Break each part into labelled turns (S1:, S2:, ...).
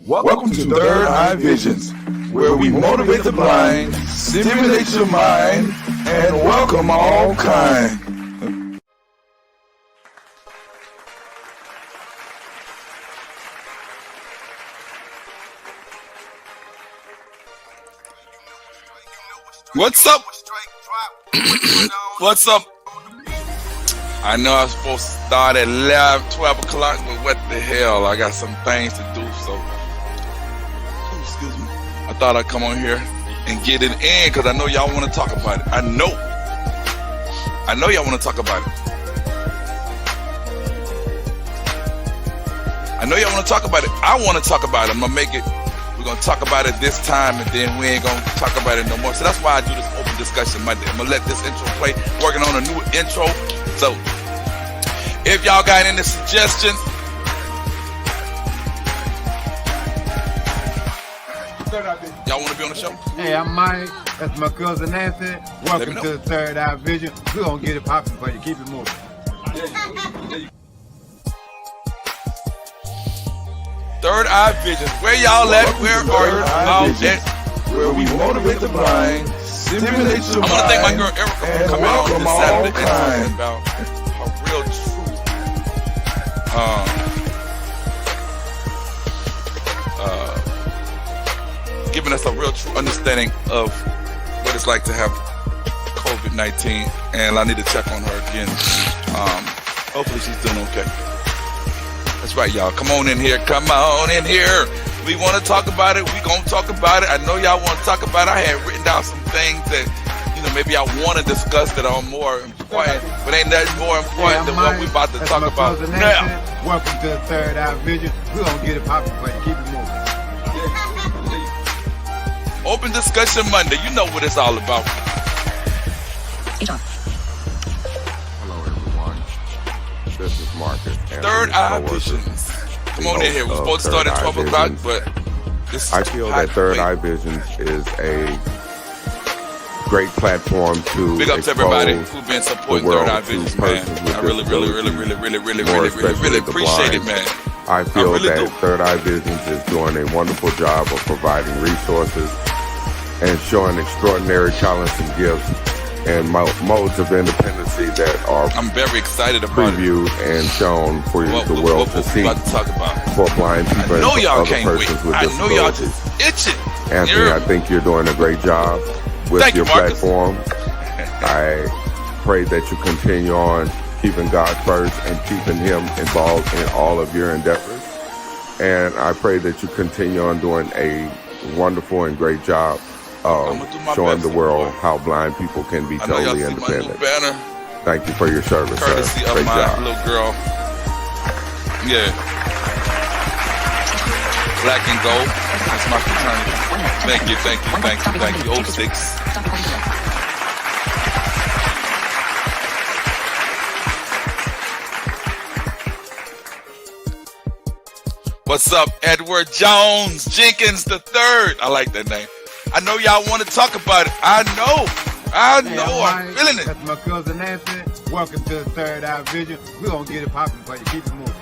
S1: Welcome to Third Eye Visions, where we motivate the blind, stimulate your mind, and welcome all kind.
S2: What's up? What's up? I know I was supposed to start at 11, 12 o'clock, but what the hell? I got some things to do, so excuse me. I thought I'd come on here and get it in because I know y'all want to talk about it. I know y'all want to talk about it. I know y'all want to talk about it. I want to talk about it. I'm going to make it. We're going to talk about it this time, and then we ain't going to talk about it no more. So that's why I do this open discussion Monday. I'm going to let this intro play. Working on a new intro. So if y'all got any suggestions, y'all want to be on the show?
S3: Hey, I'm Mike. That's my cousin Nancy. Welcome to the Third Eye Vision. We're going to get it popping for you. Keep it moving.
S2: Third Eye Visions. Where y'all at? Where are you? Out there?
S1: Where we motivate the blind, stimulate your mind,
S2: I want to thank my girl Erica for coming on this Saturday and talking about her real truth. Giving us a real true understanding of what it's like to have COVID-19, and I need to check on her again. Hopefully she's doing okay. That's right, y'all. Come on in here. Come on in here. We want to talk about it. We gonna talk about it. I know y'all want to talk about it. I had written down some things that, maybe I want to discuss that are more important, but ain't that more important than what we about to talk about now?
S3: Welcome to the Third Eye Vision. We're gonna get it popping for you. Keep it moving.
S2: Open discussion Monday. You know what it's all about.
S4: Hello, everyone. This is Marcus.
S2: Third Eye Visions. Come on in here. We're supposed to start at 12 o'clock, but
S4: I feel that Third Eye Visions is a great platform to
S2: big up to everybody who've been supporting Third Eye Visions, man. I really appreciate it, man.
S4: I feel that Third Eye Visions is doing a wonderful job of providing resources and showing extraordinary talents and gifts and modes of independency that are
S2: I'm very excited about
S4: previewed and shown for the world to see for blind people and other persons with disabilities.
S2: I know y'all just itching.
S4: Anthony, I think you're doing a great job with your platform. I pray that you continue on keeping God first and keeping Him involved in all of your endeavors. And I pray that you continue on doing a wonderful and great job of showing the world how blind people can be totally independent. Thank you for your service,
S2: courtesy
S4: sir. Great
S2: of my
S4: job.
S2: little girl. Yeah. Black and gold. That's my fraternity. Thank you. 06. What's up, Edward Jones Jenkins the Third? I like that name. I know y'all want to talk about it. I know. I'm feeling it.
S3: That's my cousin Nancy. Welcome to the Third Eye Vision. We're going to get it popping for you. Keep it moving.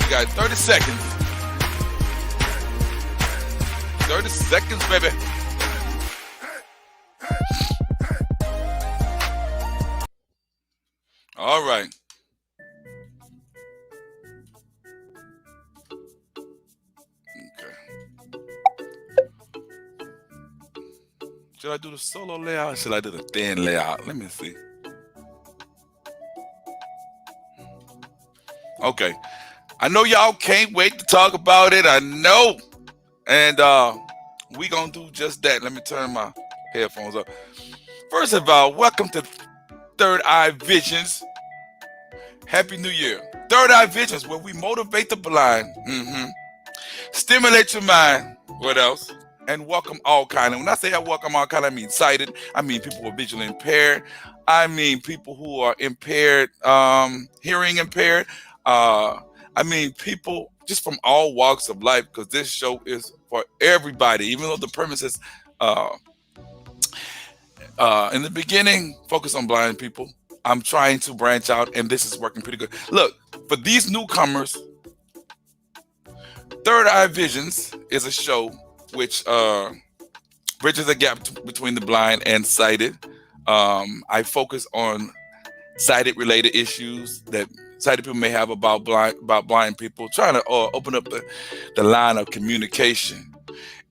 S2: You got 30 seconds. 30 seconds, baby. All right. Okay. Should I do the solo layout or should I do the thin layout? Let me see. Okay. I know y'all can't wait to talk about it. I know. And we gonna do just that. Let me turn my headphones up. First of all, welcome to Third Eye Visions. Happy New Year. Third Eye Visions, where we motivate the blind, stimulate your mind. What else? And welcome all kind. And when I say I welcome all kind, I mean sighted. I mean people who are visually impaired. I mean people who are impaired, hearing impaired. I mean people just from all walks of life, because this show is for everybody, even though the premise is In the beginning, focus on blind people. I'm trying to branch out, and this is working pretty good. Look, for these newcomers, Third Eye Visions is a show which bridges the gap between the blind and sighted. I focus on sighted related issues that sighted people may have about blind people, trying to open up the line of communication.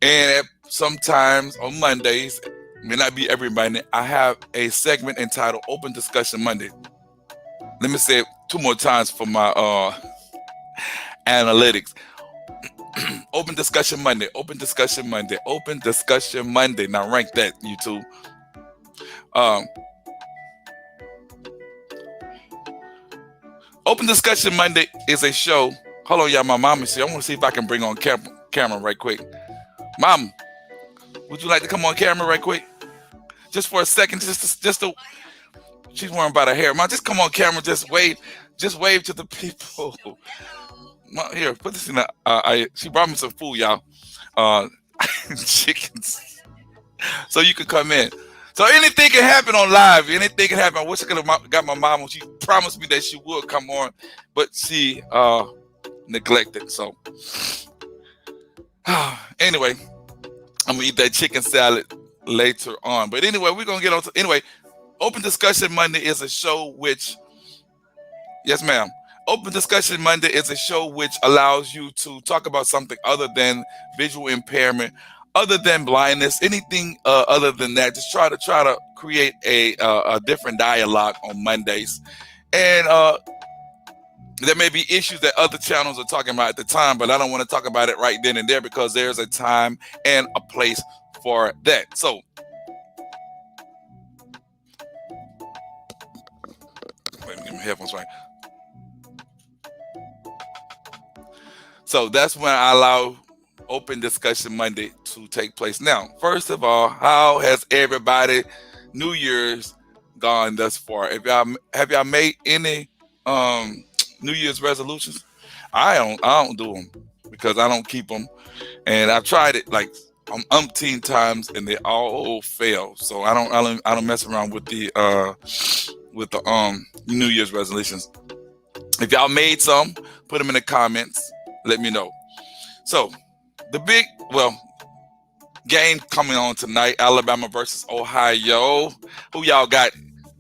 S2: And sometimes on Mondays, may not be every Monday, I have a segment entitled Open Discussion Monday. Let me say it 2 more times for my analytics. Open Discussion Monday, Open Discussion Monday, Open Discussion Monday. Now rank that, YouTube. Open Discussion Monday is a show. Hold on, y'all. My mom is here. I want to see if I can bring on camera right quick. Mom, would you like to come on camera right quick? Just for a second, just to. She's worrying about her hair. Mom, just come on camera. Just wave to the people. Mom, here, put this in the. She brought me some food, y'all. Chickens. So you can come in. So anything can happen on live. Anything can happen. I wish I could have got my mom when she promised me that she would come on, but she neglected. So anyway, I'm gonna eat that chicken salad later on. But anyway, we're gonna get on to Open Discussion Monday is a show which, yes, ma'am. Open Discussion Monday is a show which allows you to talk about something other than visual impairment, other than blindness, anything other than that. Just try to create a different dialogue on Mondays. And there may be issues that other channels are talking about at the time, but I don't want to talk about it right then and there because there's a time and a place for that. So let me get my headphones right. So that's when I allow Open Discussion Monday to take place. Now, first of all, how has everybody New Year's gone thus far? Have y'all made any New Year's resolutions? I don't do them because I don't keep them, and I've tried it like umpteen times and they all fail. So I don't mess around with the New Year's resolutions. If y'all made some, put them in the comments. Let me know. So the big game coming on tonight, Alabama versus Ohio. Who y'all got,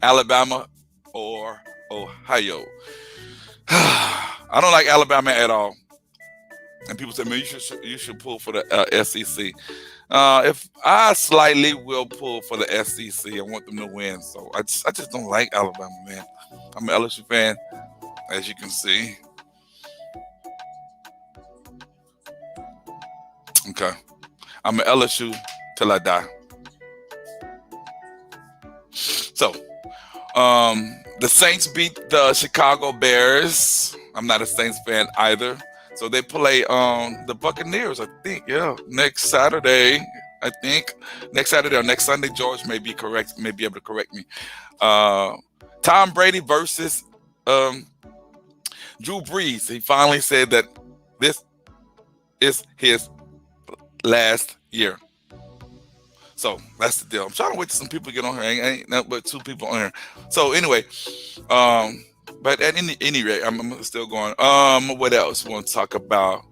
S2: Alabama or Ohio? I don't like Alabama at all. And people say, man, you should pull for the SEC. If I slightly will pull for the SEC, I want them to win. So I just don't like Alabama, man. I'm an LSU fan, as you can see. Okay. I'm an LSU till I die. So, the Saints beat the Chicago Bears. I'm not a Saints fan either. So they play the Buccaneers, I think. Yeah, next Saturday. I think next Saturday or next Sunday. George may be able to correct me. Tom Brady versus Drew Brees. He finally said that this is his last year. So that's the deal. I'm trying to wait till some people get on here. Ain't nothing but 2 people on here. So anyway, but at any rate, I'm still going. What else we want to talk about?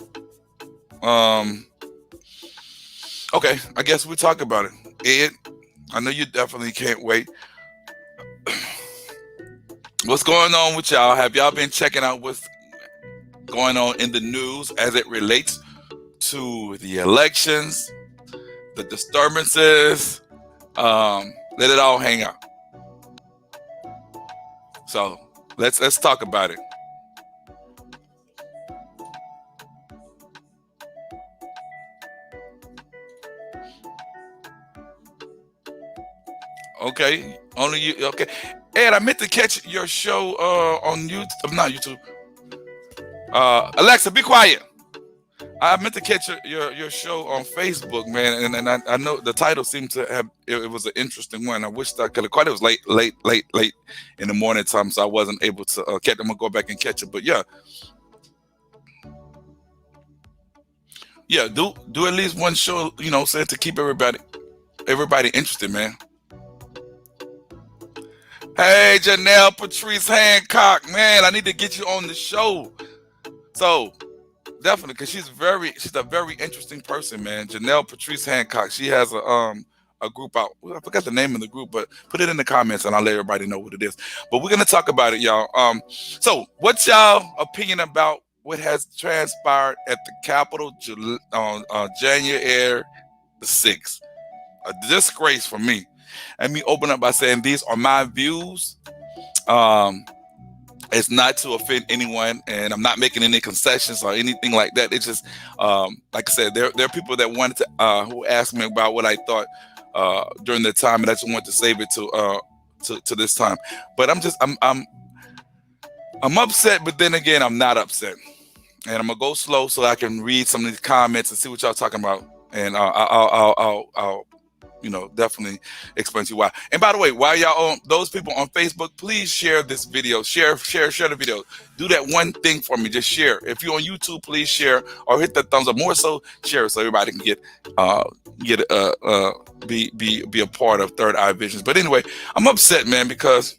S2: Okay, I guess we'll talk about it. Ed, I know you definitely can't wait. What's going on with y'all? Have y'all been checking out what's going on in the news as it relates to the elections, the disturbances? Let it all hang out. So let's talk about it. Okay, only you. Okay, Ed, I meant to catch your show on YouTube. Not YouTube. Alexa, be quiet. I meant to catch your show on Facebook, man, and I know the title seemed to have it was an interesting one. I wish I could have caught it. It was late in the morning time, so I wasn't able to catch it. I'm gonna go back and catch it, but yeah, do at least one show, said to keep everybody interested, man. Hey, Janelle Patrice Hancock, man, I need to get you on the show. So definitely, because she's a very interesting person, man. Janelle Patrice Hancock. She has a group out. Well, I forgot the name of the group, but put it in the comments and I'll let everybody know what it is. But we're gonna talk about it, y'all. So what's y'all opinion about what has transpired at the Capitol on January the 6th? A disgrace for me. Let me open up by saying these are my views. It's not to offend anyone, and I'm not making any concessions or anything like that. It's just, like I said, there are people that wanted to, who asked me about what I thought during the time, and I just want to save it to this time. But I'm upset, but then again, I'm not upset, and I'm gonna go slow so I can read some of these comments and see what y'all talking about, and I'll definitely explain to you why. And by the way, while y'all on those people on Facebook, please share this video. Share the video. Do that one thing for me. Just share. If you're on YouTube, please share or hit that thumbs up. More so, share so everybody can be a part of Third Eye Visions. But anyway, I'm upset, man, because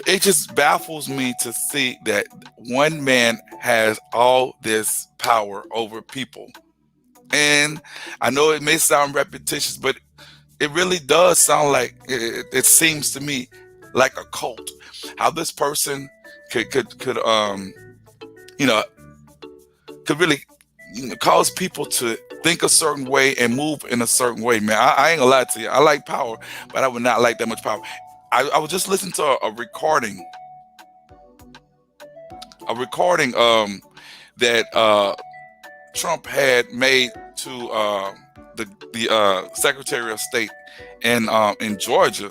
S2: it just baffles me to see that one man has all this power over people. And I know it may sound repetitious, but it really does sound like it seems to me like a cult. How this person could really cause people to think a certain way and move in a certain way, man. I ain't gonna lie to you. I like power, but I would not like that much power. I was just listening to a recording that Trump had made to the Secretary of State in Georgia,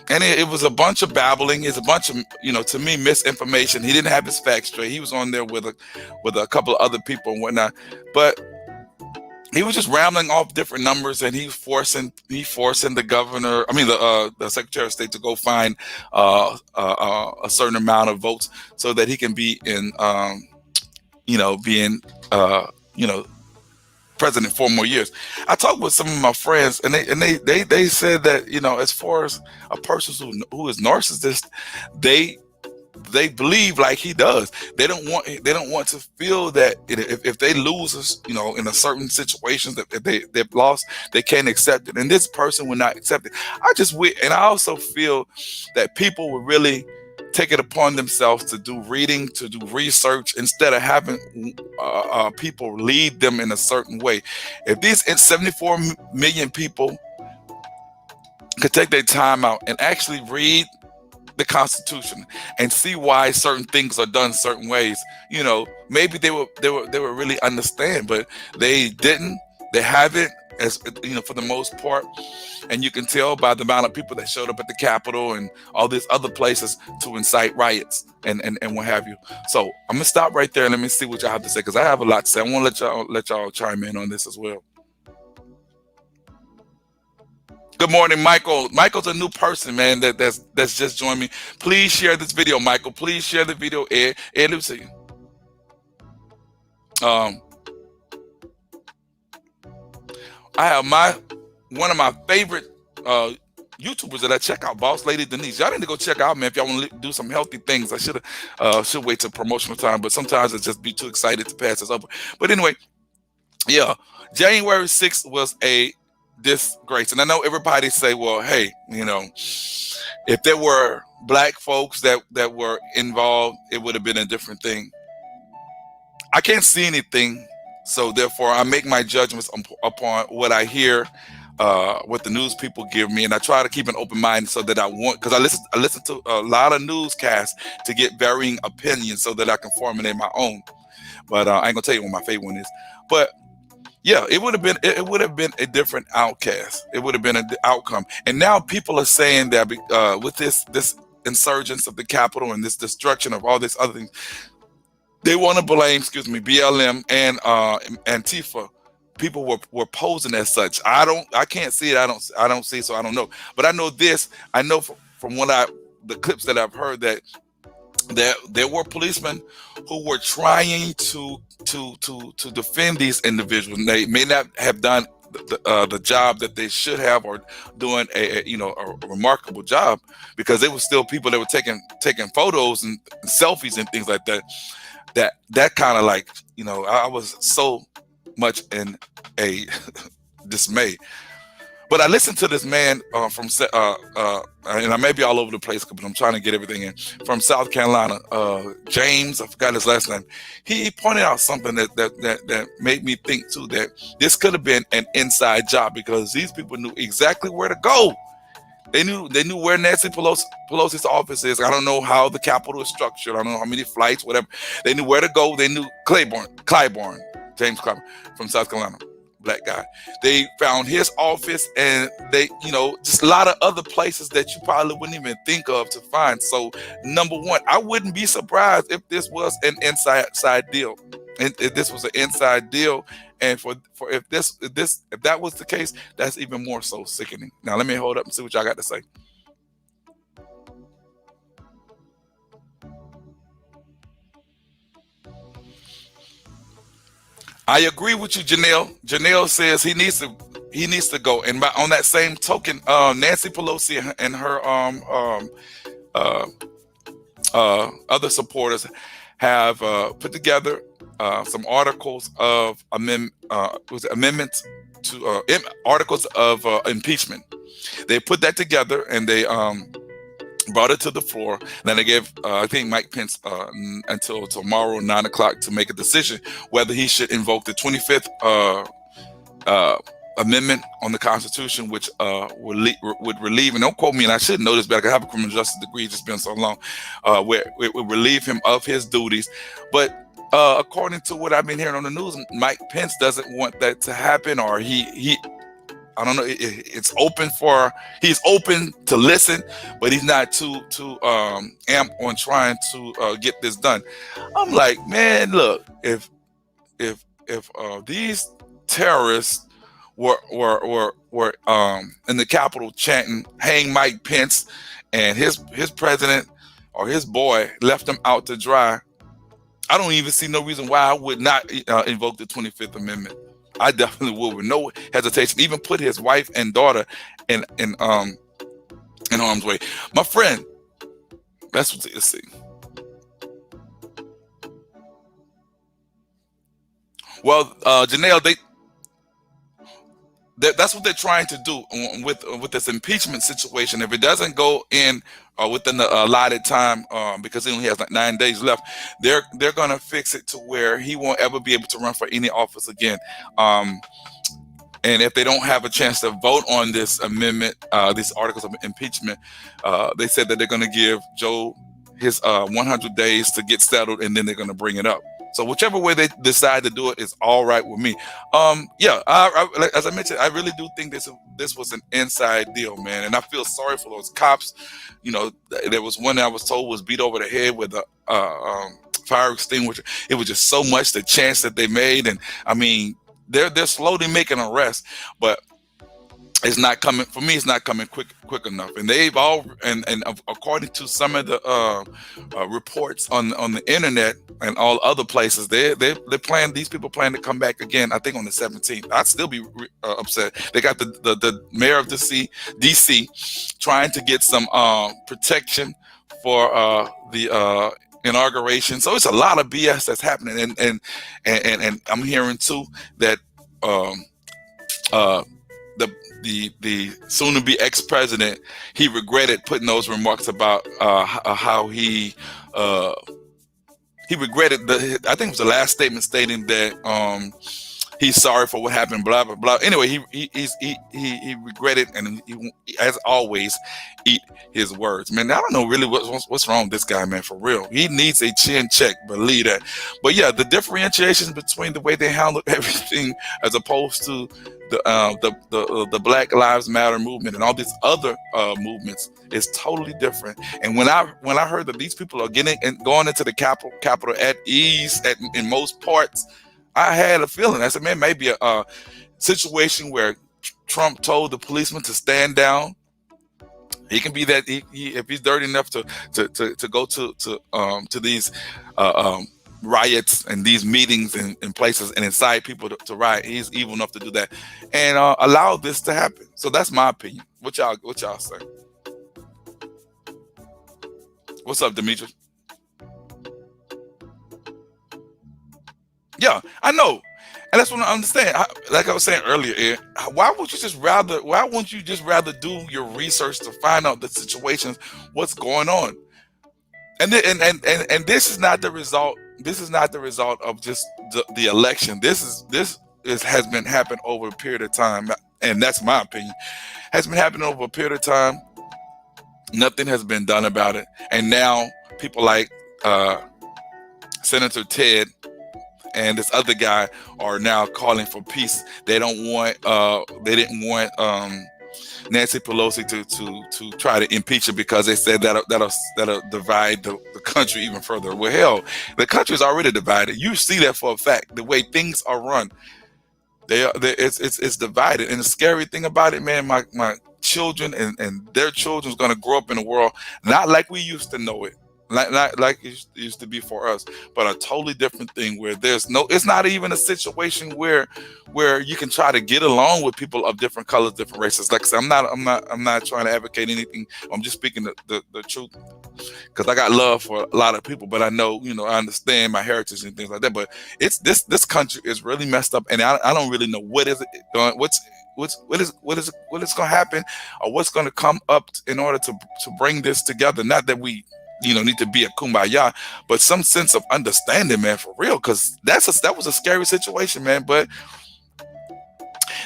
S2: and it was a bunch of babbling. It's a bunch of to me misinformation. He didn't have his facts straight. He was on there with a couple of other people and whatnot, but he was just rambling off different numbers, and he's forcing the governor, the Secretary of State, to go find a certain amount of votes so that he can be in being president 4 more years. I talked with some of my friends, and they said that as far as a person who is narcissist, they believe like he does. They don't want to feel that if they lose, in a certain situation that they've lost, they can't accept it. And this person will not accept it. I also feel that people will really take it upon themselves to do reading, to do research, instead of having people lead them in a certain way. If these 74 million people could take their time out and actually read the Constitution and see why certain things are done certain ways, maybe they would really understand, but they didn't. They haven't, as for the most part, and you can tell by the amount of people that showed up at the Capitol and all these other places to incite riots and what have you. So I'm gonna stop right there and let me see what y'all have to say, because I have a lot to say. I want to let y'all chime in on this as well. Good morning, Michael. Michael's a new person, man, that's just joined me. Please share this video, Michael. Please share the video. Ed, let me see. I have one of my favorite YouTubers that I check out, Boss Lady Denise. Y'all need to go check out, man, if y'all want to do some healthy things. I should wait till promotional time, but sometimes I just be too excited to pass this over. But anyway, yeah, January 6th was a disgrace. And I know everybody say, well, hey, if there were black folks that were involved, it would have been a different thing. I can't see anything, so therefore I make my judgments upon what I hear, what the news people give me, and I try to keep an open mind so that because I listen to a lot of newscasts to get varying opinions so that I can formulate my own. But I ain't gonna tell you what my favorite one is. But yeah, it would have been a different outcast. It would have been an outcome. And now people are saying that with this insurgence of the Capitol and this destruction of all this other things, they want to blame, BLM and Antifa. People were posing as such. I can't see it. I don't see it, so I don't know. But I know this. I know from the clips that I've heard that there were policemen who were trying to defend these individuals. They may not have done the job that they should have, or doing a remarkable job, because there were still people that were taking photos and selfies and things like that. That kind of like, I was so much in a dismay. But I listened to this man and I may be all over the place, but I'm trying to get everything in, from South Carolina, James, I forgot his last name. He pointed out something that made me think too, that this could have been an inside job, because these people knew exactly where to go. They knew where Nancy Pelosi's office is. I don't know how the Capitol is structured. I don't know how many flights, whatever. They knew where to go. They knew James Clyburn from South Carolina, black guy. They found his office, and they, just a lot of other places that you probably wouldn't even think of to find. So, number one, I wouldn't be surprised if this was an inside deal. And if this was an inside deal, and if that was the case, that's even more so sickening. Now let me hold up and see what y'all got to say. I agree with you, Janelle. Janelle says he needs to go. And on that same token, Nancy Pelosi and her other supporters have put together some articles of amendments to articles of impeachment. They put that together, and they brought it to the floor. And then they gave, I think, Mike Pence until tomorrow, 9 o'clock, to make a decision whether he should invoke the 25th amendment on the Constitution, which would relieve, and don't quote me, and I should know this better, I have a criminal justice degree, it's just been so long, where it would relieve him of his duties. But according to what I've been hearing on the news, Mike Pence doesn't want that to happen, or he I don't know. It's open he's open to listen, but he's not too amped on trying to get this done. I'm like, man, look, if these terrorists were in the Capitol chanting "Hang Mike Pence," and his president or his boy left him out to dry, I don't even see no reason why I would not invoke the 25th Amendment. I definitely would, with no hesitation, even put his wife and daughter in harm's way. My friend, that's what you see. Well, Janelle, that's what they're trying to do with this impeachment situation. If it doesn't go in within the allotted time, because he only has like 9 days left, they're going to fix it to where he won't ever be able to run for any office again. And if they don't have a chance to vote on this amendment, these articles of impeachment, they said that they're going to give Joe his 100 days to get settled, and then they're going to bring it up. So whichever way they decide to do it is all right with me. Yeah, as I mentioned, I really do think this was an inside deal, man. And I feel sorry for those cops. There was one that I was told was beat over the head with a fire extinguisher. It was just so much the chance that they made. And I mean, they're slowly making arrests, but it's not coming for me. It's not coming quick enough. And they've and according to some of the reports on the internet and all other places, they're planning. These people plan to come back again. I think on the 17th. I'd still be upset. They got the mayor of DC trying to get some protection for the inauguration. So it's a lot of BS that's happening. And I'm hearing too that the soon-to-be ex-president, he regretted putting those remarks about how he regretted I think it was the last statement stating that he's sorry for what happened, blah blah blah. Anyway, he regretted, and he, as always, eat his words. Man, I don't know really what's wrong with this guy, man. For real, he needs a chin check. Believe that. But yeah, the differentiations between the way they handled everything as opposed to the Black Lives Matter movement and all these other movements is totally different. And when I heard that these people are going into the Capitol at ease in most parts, I had a feeling. I said, man, maybe a situation where Trump told the policeman to stand down. He can be that if he's dirty enough to go to these riots and these meetings in places and incite people to riot. He's evil enough to do that and allow this to happen. So that's my opinion. What y'all say? What's up, Demetrius? Yeah, I know. And that's what I understand. Like I was saying earlier, why wouldn't you just rather do your research to find out the situations, what's going on? And this is not the result. This is not the result of just the election. This has been happening over a period of time, and that's my opinion. Has been happening over a period of time. Nothing has been done about it, and now people like Senator Ted and this other guy are now calling for peace. They don't want. They didn't want Nancy Pelosi to try to impeach her because they said that'll divide the country even further. Well, hell, the country is already divided. You see that for a fact. The way things are run, it's divided. And the scary thing about it, man, my children and their children is going to grow up in a world not like we used to know it. Not like it used to be for us, but a totally different thing where it's not even a situation where you can try to get along with people of different colors, different races. Like I said, I'm not trying to advocate anything. I'm just speaking the truth because I got love for a lot of people, but I know, I understand my heritage and things like that. But it's this country is really messed up, and I don't really know what is going to happen or what's going to come up in order to bring this together. Not that we need to be a kumbaya, but some sense of understanding, man, for real, because that was a scary situation, man. But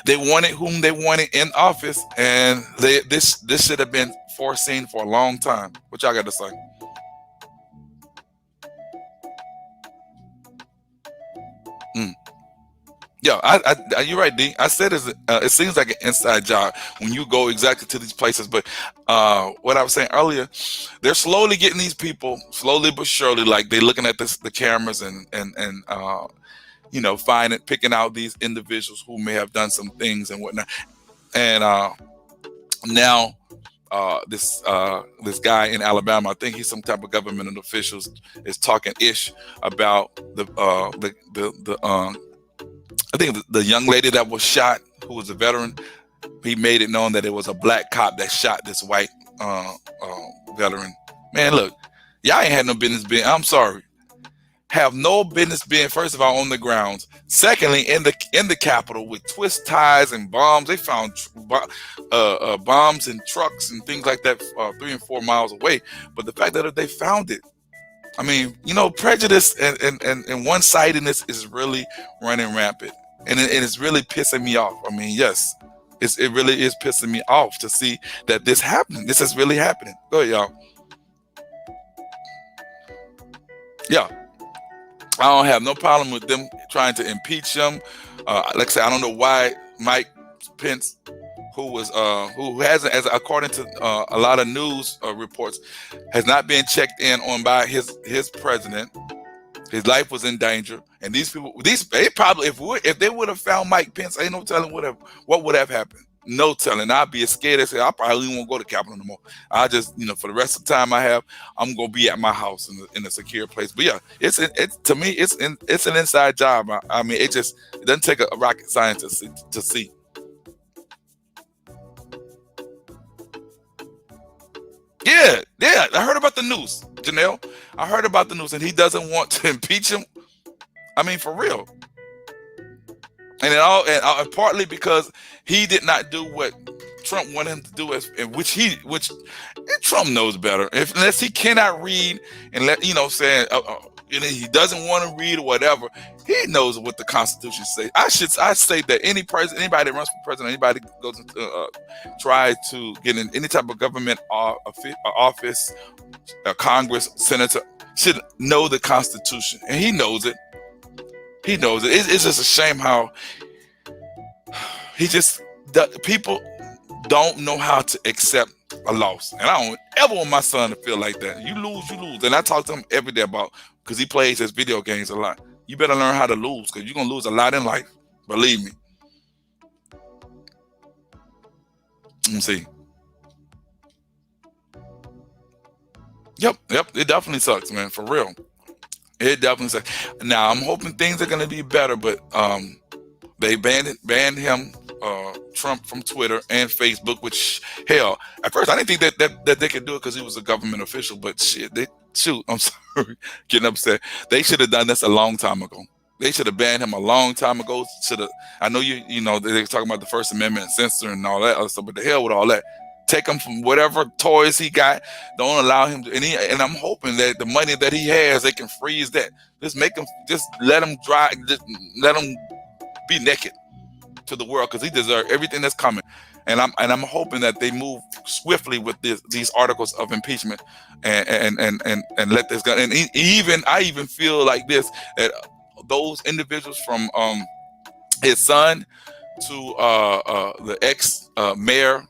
S2: they wanted whom they wanted in office, and this should have been foreseen for a long time. What y'all got to say? Yeah, you're right, D. I said it seems like an inside job when you go exactly to these places. But what I was saying earlier, they're slowly getting these people, slowly but surely, like they're looking at the cameras and picking out these individuals who may have done some things and whatnot. And now this guy in Alabama, I think he's some type of government officials, is talking ish about I think the young lady that was shot, who was a veteran. He made it known that it was a black cop that shot this white veteran. Man, look, y'all ain't had no business being. I'm sorry, have no business being. First of all, on the grounds. Secondly, in the Capitol with twist ties and bombs. They found bombs in trucks and things like that 3 and 4 miles away. But the fact that they found it. I mean, prejudice and one-sidedness is really running rampant, and it's really pissing me off. I mean, yes, it really is pissing me off to see that this happening. This is really happening. Go ahead, y'all. Yeah, I don't have no problem with them trying to impeach him. Like I said, I don't know why Mike Pence, who hasn't, as according to a lot of news reports, has not been checked in on by his president. His life was in danger, and they probably, if they would have found Mike Pence, ain't no telling what would have happened. No telling. I'd be as scared as hell. I probably won't go to Capitol no more. I just, for the rest of the time I have, I'm gonna be at my house in a secure place. But yeah, to me, it's an inside job. I mean, it doesn't take a rocket scientist to see. Yeah, I heard about the news, Janelle. I heard about the news, and he doesn't want to impeach him. I mean, for real. And partly because he did not do what Trump wanted him to do, which Trump knows better. Unless he cannot read and he doesn't want to read or whatever, he knows what the Constitution says. I say that anybody that runs for president, anybody that goes into try to get in any type of government office, Congress, senator, should know the Constitution, and he knows it. He knows it. It's just a shame how people don't know how to accept a loss. And I don't ever want my son to feel like that. You lose, you lose. And I talk to him every day because he plays his video games a lot. You better learn how to lose, because you're going to lose a lot in life. Believe me. Let me see. Yep. It definitely sucks, man. For real. It definitely sucks. Now I'm hoping things are gonna be better, but they banned him, Trump, from Twitter and Facebook. Which, hell, at first I didn't think that they could do it because he was a government official. But shit, I'm sorry, getting upset. They should have done this a long time ago. They should have banned him a long time ago. Should have. I know you know they're talking about the First Amendment and censor and all that other stuff, but the hell with all that. Take him from whatever toys he got. Don't allow him to. And I'm hoping that the money that he has, they can freeze that. Just make him. Just let him dry. Just let him be naked to the world because he deserves everything that's coming. And I'm hoping that they move swiftly with these articles of impeachment and let this go. And I even feel like this, that those individuals from his son to the ex mayor,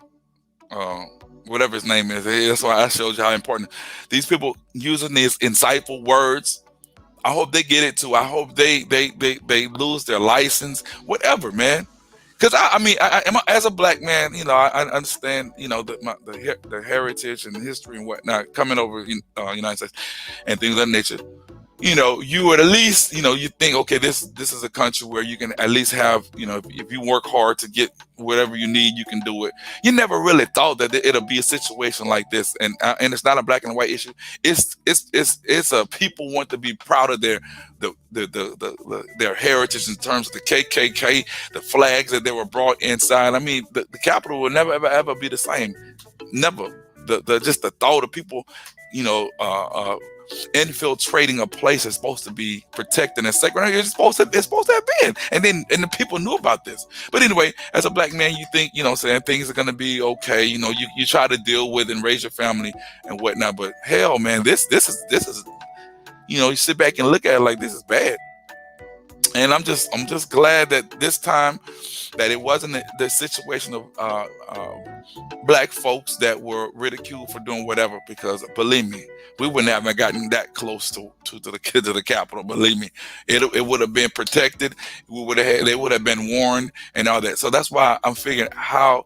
S2: whatever his name is. That's why I showed you how important these people using these insightful words. I hope they get it too. I hope they lose their license, whatever, man. Because I as a black man, I understand, the heritage and history and whatnot coming over United States and things of that nature. You would at least, you think, okay, this is a country where you can at least have, if you work hard to get whatever you need, you can do it. You never really thought that it'll be a situation like this, and it's not a black and white issue. It's a people want to be proud of their heritage in terms of the KKK, the flags that they were brought inside. I mean, the Capitol will never ever be the same. Never. Just the thought of people, infiltrating a place is supposed to be protected and sacred. It's supposed to have been, and the people knew about this. But anyway, as a black man, you think, saying things are gonna be okay. You try to deal with and raise your family and whatnot. But hell, man, this is you sit back and look at it like this is bad. And I'm just glad that this time that it wasn't the situation of black folks that were ridiculed for doing whatever, because believe me, we wouldn't have gotten that close to the kids of the Capitol. Believe me, it would have been protected. They would have been warned and all that. So that's why I'm figuring how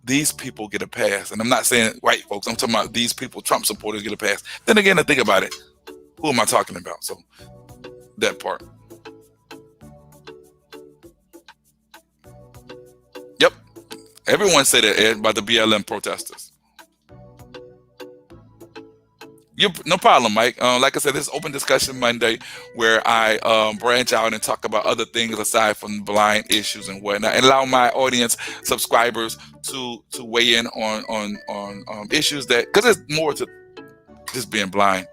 S2: these people get a pass. And I'm not saying white folks. I'm talking about these people, Trump supporters, get a pass. Then again, I think about it. Who am I talking about? So that part. Yep. Everyone said it about the BLM protesters. No problem, Mike. Like I said, this is Open Discussion Monday, where I branch out and talk about other things aside from blind issues and whatnot, and allow my audience, subscribers, to weigh in on issues that, because there's more to just being blind.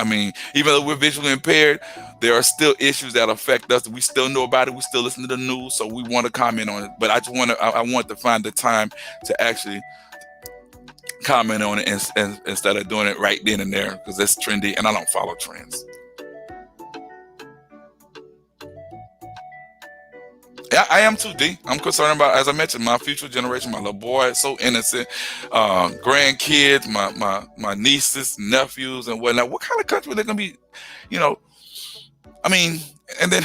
S2: I mean, even though we're visually impaired, there are still issues that affect us. We still know about it. We still listen to the news, so we want to comment on it. But I want to find the time to actually comment on it instead of doing it right then and there, because it's trendy and I don't follow trends. Yeah, I am too, D. I'm concerned about, as I mentioned, my future generation, my little boy, so innocent, grandkids, my nieces, nephews, and whatnot. What kind of country are they gonna be? I mean, and then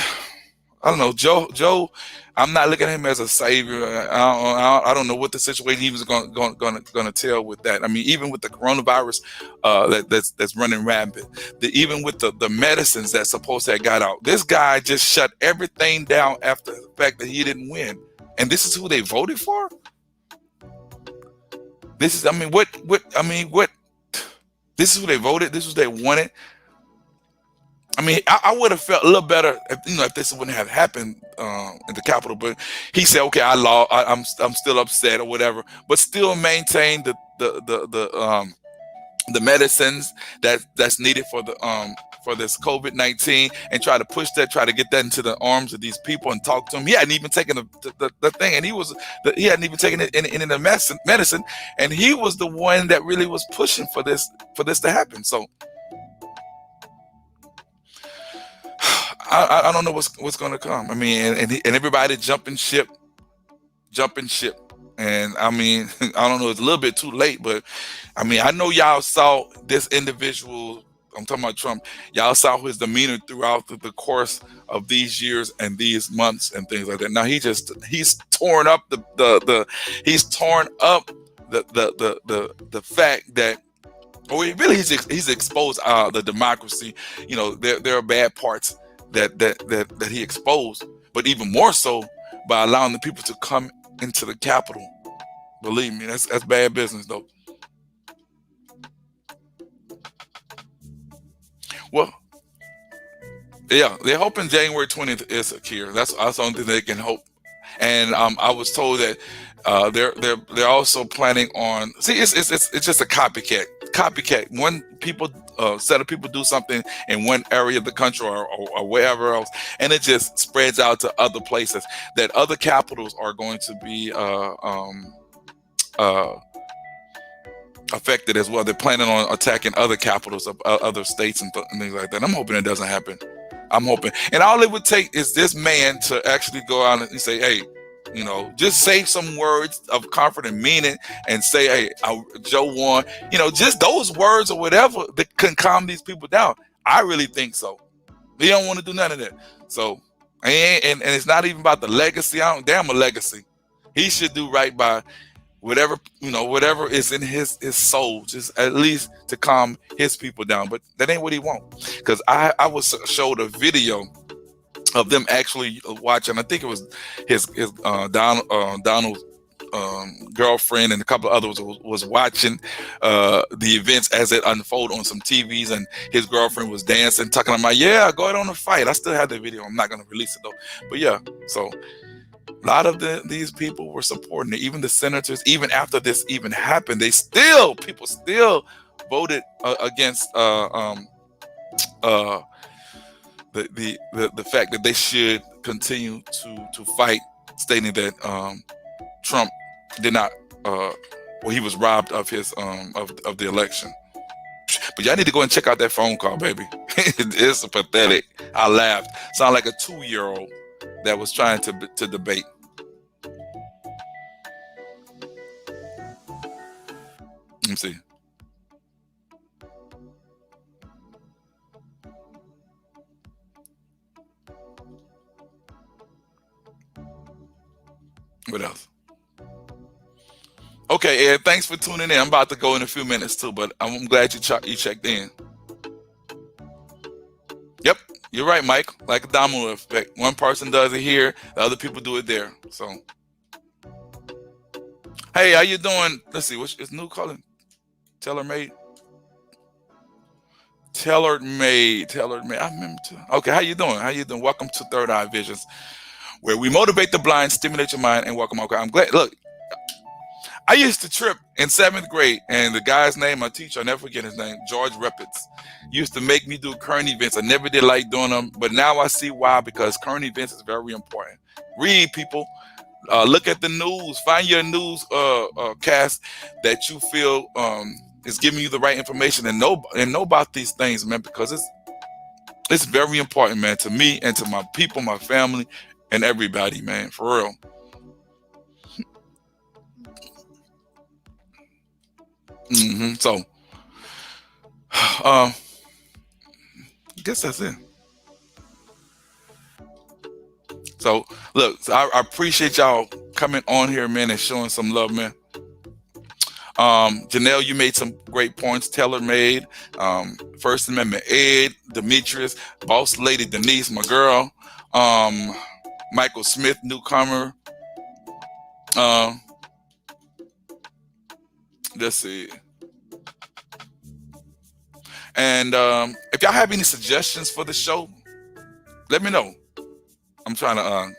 S2: I don't know, Joe. I'm not looking at him as a savior. I don't know what the situation he was going to tell with that. I mean, even with the coronavirus that's running rampant, even with the medicines that's supposed to have got out, this guy just shut everything down after the fact that he didn't win. And this is who they voted for. This is, what? This is who they voted. This is who they wanted. I mean, I would have felt a little better if this wouldn't have happened in the Capitol. But he said, "Okay, I lost. I'm still upset or whatever, but still maintain the medicines that's needed for this COVID-19, and try to push that, try to get that into the arms of these people and talk to them." He hadn't even taken the thing, and he hadn't even taken it in the medicine, and he was the one that really was pushing for this to happen. So. I don't know what's going to come. I mean, and everybody jumping ship, and I mean, I don't know. It's a little bit too late, but I mean, I know y'all saw this individual. I'm talking about Trump. Y'all saw his demeanor throughout the course of these years and these months and things like that. Now he's torn up the fact that Or he's exposed the democracy. You know, there are bad parts that he exposed, but even more so by allowing the people to come into the Capitol. Believe me, that's bad business though. Well, yeah, they're hoping January 20th is secure. That's the only thing they can hope. And I was told that they're also planning on. See, it's just a copycat. One people set of people do something in one area of the country or wherever else, and it just spreads out to other places. That other capitals are going to be affected as well. They're planning on attacking other capitals of other states and things like that. I'm hoping it doesn't happen. I'm hoping, and all it would take is this man to actually go out and say, "Hey, you know, just say some words of comfort and meaning, and say, hey, Joe won." You know, just those words or whatever that can calm these people down. I really think so. They don't want to do none of that. So, and it's not even about the legacy. I don't damn a legacy. He should do right by whatever, you know, whatever is in his soul, just at least to calm his people down. But that ain't what he wants. Because I was showed a video of them actually watching. I think it was his Donald's girlfriend and a couple of others was watching the events as it unfolded on some TVs, and his girlfriend was dancing, talking about, yeah, go ahead on the fight. I still have the video. I'm not going to release it though. But yeah, so a lot of these people were supporting it. Even the senators, even after this even happened, people still voted against the fact that they should continue to fight, stating that Trump did not he was robbed of his of the election. But y'all need to go and check out that phone call, baby. It's pathetic. I laughed. Sound like a 2-year-old that was trying to debate. Let me see. What else? Okay, Ed, thanks for tuning in. I'm about to go in a few minutes too, but I'm glad you checked in. Yep, you're right, Mike. Like a domino effect. One person does it here, the other people do it there. So, hey, how you doing? Let's see, what's new calling? Tailor-made. I remember too. Okay, how you doing? Welcome to Third Eye Visions, where we motivate the blind, stimulate your mind, and welcome. Okay, I'm glad. Look, I used to trip in 7th grade, and the guy's name, my teacher, I'll never forget his name, George Rapids, used to make me do current events. I never did like doing them, but now I see why, because current events is very important. Read, people. Look at the news. Find your news cast that you feel is giving you the right information, and know about these things, man, because it's very important, man, to me and to my people, my family, and everybody, man, for real. So, I guess that's it. So, look, I appreciate y'all coming on here, man, and showing some love, man. Janelle, you made some great points. Tailor-made, First Amendment Ed, Demetrius, Boss Lady Denise, my girl, Michael Smith, newcomer. Let's see. And if y'all have any suggestions for the show, let me know. I'm trying to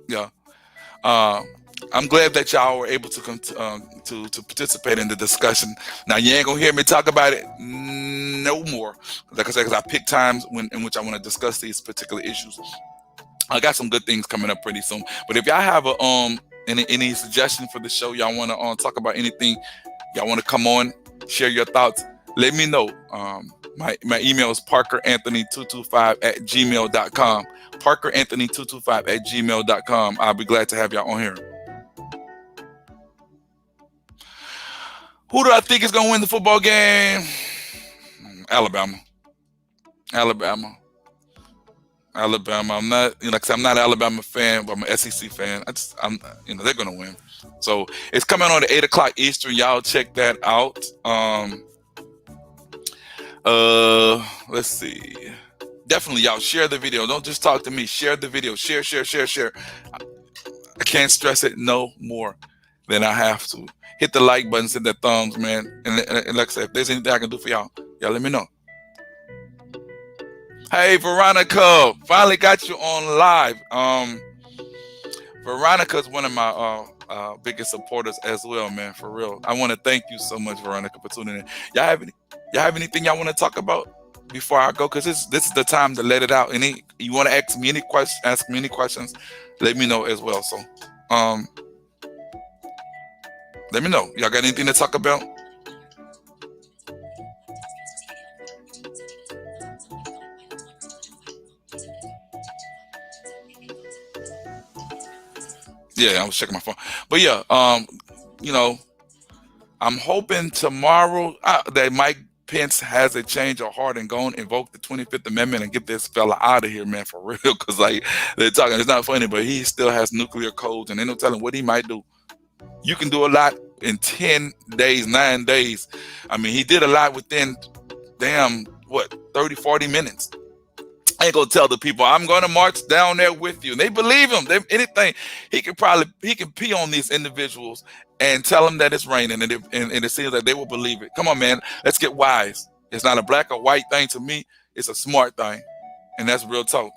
S2: yeah. I'm glad that y'all were able to participate in the discussion. Now, you ain't gonna hear me talk about it no more, like I said, because I pick times in which I want to discuss these particular issues. I got some good things coming up pretty soon. But if y'all have any suggestion for the show, y'all want to talk about anything, y'all want to come on, share your thoughts, let me know. My email is parkeranthony225@gmail.com. parkeranthony225@gmail.com. I'll be glad to have y'all on here. Who do I think is going to win the football game? Alabama. Alabama. I'm not, like I said, I'm not an Alabama fan, but I'm an SEC fan. I'm, they're gonna win. So it's coming on at 8 o'clock Eastern. Y'all check that out. Let's see. Definitely, y'all share the video. Don't just talk to me. Share the video. Share. I can't stress it no more than I have to. Hit the like button, send that thumbs, man. And like I said, if there's anything I can do for y'all let me know. Hey, Veronica, finally got you on live. Veronica's one of my biggest supporters as well, man. For real, I want to thank you so much, Veronica, for tuning in. Y'all have anything y'all want to talk about before I go? Cause this is the time to let it out. You want to ask me any questions? Let me know as well. So, let me know. Y'all got anything to talk about? Yeah, I was checking my phone. But yeah, I'm hoping tomorrow that Mike Pence has a change of heart and go and invoke the 25th Amendment and get this fella out of here, man, for real. Because they're talking, it's not funny, but he still has nuclear codes and ain't no telling what he might do. You can do a lot in 10 days, 9 days. I mean, he did a lot within 30, 40 minutes. I ain't gonna tell the people I'm gonna march down there with you. And they believe him. Anything he can pee on these individuals and tell them that it's raining, and it seems that they will believe it. Come on, man, let's get wise. It's not a black or white thing to me. It's a smart thing, and that's real talk.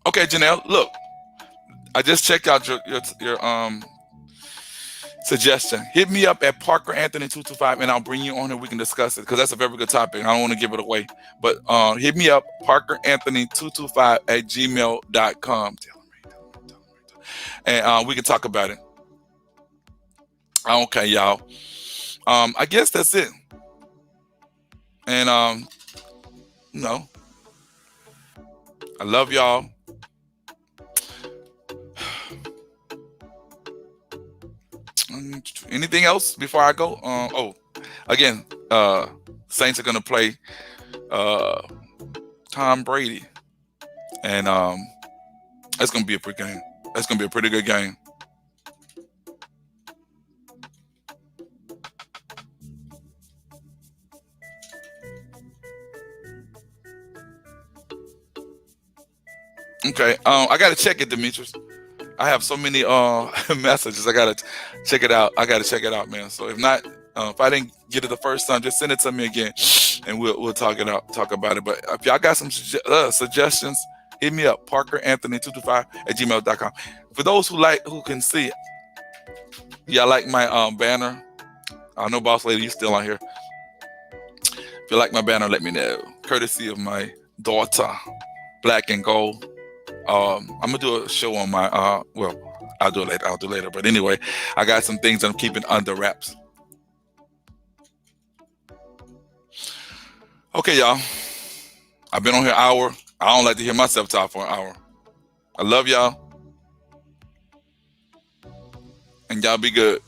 S2: Okay, Janelle, look. I just checked out your suggestion. Hit me up at Parker Anthony 225, and I'll bring you on and we can discuss it because that's a very good topic. I don't want to give it away, but hit me up Parker Anthony 225 at gmail.com. And we can talk about it. Okay, y'all. I guess that's it. And I love y'all. Anything else before I go? Again, Saints are gonna play Tom Brady, and that's gonna be a pretty game. That's gonna be a pretty good game. Okay, I gotta check it, Demetrius. I have so many messages. I gotta check it out. Man. So if not, if I didn't get it the first time, just send it to me again, and we'll talk about it. But if y'all got some suggestions, hit me up, Parker Anthony 225 at gmail.com. For those who can see, y'all like my banner. I know, Boss Lady, you still on here. If you like my banner, let me know. Courtesy of my daughter, Black and Gold. I'm gonna do a show on my I'll do it later. But anyway, I got some things I'm keeping under wraps. Okay, y'all. I've been on here an hour. I don't like to hear myself talk for an hour. I love y'all. And y'all be good.